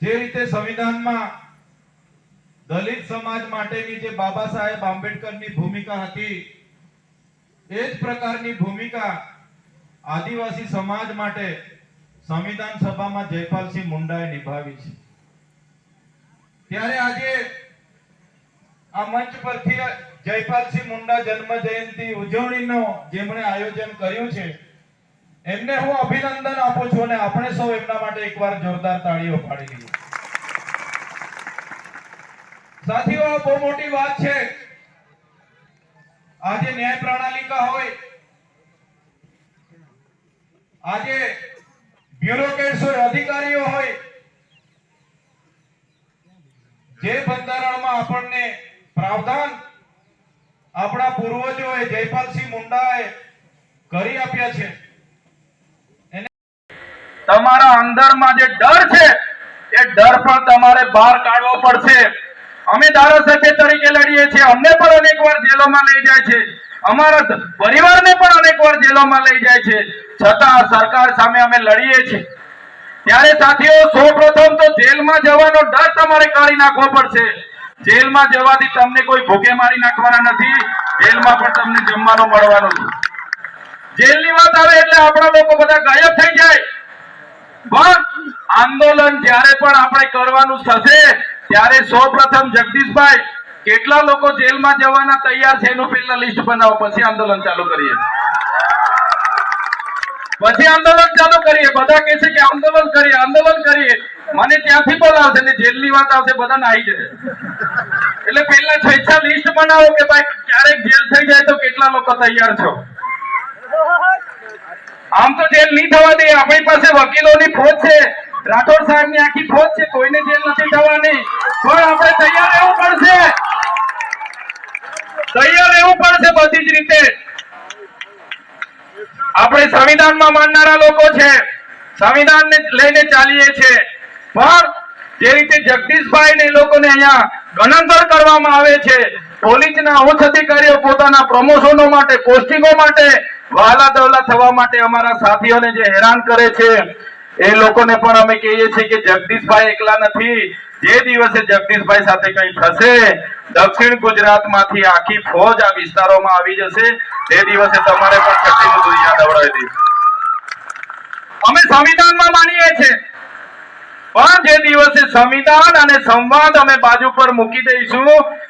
જે રીતે સંવિધાનમાં દલિત સમાજ માટેની જે બાબા સાહેબ આંબેડકરની ભૂમિકા હતી એ જ પ્રકારની ભૂમિકા આદિવાસી સમાજ માટે સંવિધાન સભામાં જયપાલસિંહ મુંડાએ નિભાવી છે। ત્યારે આજે આ મંચ પરથી જયપાલસિંહ મુંડા જન્મ જયંતિ ઉજવણીનો જેમણે આયોજન કર્યું છે એમને હું અભિનંદન આપું છું અને આપણે સૌ એમના માટે એકવાર જોરદાર તાળીઓ પાડી દઈએ। સાથીઓ, આ બહુ મોટી વાત છે। આજે ન્યાય પ્રણાલિકા હોય, આજે બ્યુરોક્રેટ્સ હોય, અધિકારીઓ હોય, જે બંધારણમાં આપણને પ્રાવધાન આપણા પૂર્વજોએ જયપાલસિંહ મુંડાએ કરી આપ્યા છે, એને તમારા અંદરમાં જે ડર છે એ ડર પણ તમારે બહાર કાઢવો પડશે। અમે ધારાસભ્ય તરીકે લડીએ છીએ, અમને પણ અનેકવાર જેલોમાં લઈ જાય છે, અમારા પરિવારને પણ અનેકવાર જેલોમાં લઈ જાય છે, છતાં સરકાર સામે અમે લડીએ છીએ। ત્યારે સાથીઓ, સૌપ્રથમ તો જેલમાં જવાનો ડર તમારે કાઢી નાખવો પડશે। જેલમાં જવાથી તમને કોઈ ભૂખે મારી નાખવાના નથી, જેલમાં પણ તમને જમવાનું મળવાનું છે। જેલની વાત આવે એટલે આપણા લોકો બધા ગાયબ થઈ જાય, પણ આંદોલન જ્યારે પણ આપણે કરવાનું થશે ત્યારે સૌપ્રથમ જગદીશભાઈ કેટલા લોકો જેલમાં જવાના તૈયાર છે એનું પહેલા લિસ્ટ બનાવો, પછી આંદોલન ચાલુ કરીએ। પછી આંદોલન ચાલુ કરીએ। બધા કહે છે કે આંદોલન કરીએ, આંદોલન કરીએ, મને ત્યાંથી બોલાવશે ને જેલની વાત આવશે બધાને આવી જાય। એટલે પહેલા સ્વેચ્છા લિસ્ટ બનાવો કે ભાઈ ક્યારેક જેલ થઈ જાય તો કેટલા લોકો તૈયાર છો। આમ તો જેલ નહીં થવા દે, આપણી પાસે વકીલોની ફોજ છે, રાઠોડ સાહેબની આખી ફોજ છે, કોઈને જેલ નથી થવાની, પણ આપણે તૈયાર રહેવું પડશે, તૈયાર રહેવું પડશે બધી જ રીતે। આપણે સંવિધાનમાં માનનારા લોકો છે, સંવિધાનને લઈને ચાલીએ છીએ, પણ જે રીતે જગદીશભાઈ ને લોકોને અહીંયા ગણતર કરવામાં આવે છે, પોલીસના ઉચ્ચ અધિકારીઓ પોતાના પ્રમોશનો માટે, પોસ્ટિંગો માટે, વહાલા દવલા થવા માટે અમારા સાથીઓને જે હેરાન કરે છે એ લોકોને પણ અમે કહીએ છીએ કે જગદીશભાઈ એકલા નથી। જે દિવસે જગદીશભાઈ સાથે કંઈ થશે, દક્ષિણ ગુજરાતમાંથી આખી ફોજ આ વિસ્તારોમાં આવી જશે, તે દિવસે તમારે પણ છઠ્ઠીનું દુનિયા દવડાવી દઈશું। અમે સંવિધાનમાં માનીએ છીએ, પણ જે દિવસે સંવિધાન અને સંવાદ અમે બાજુ પર મૂકી દઈશું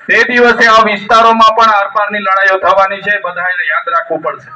તે દિવસે આ વિસ્તારોમાં પણ આરપારની લડાઈઓ થવાની છે, બધાએ યાદ રાખવું પડશે।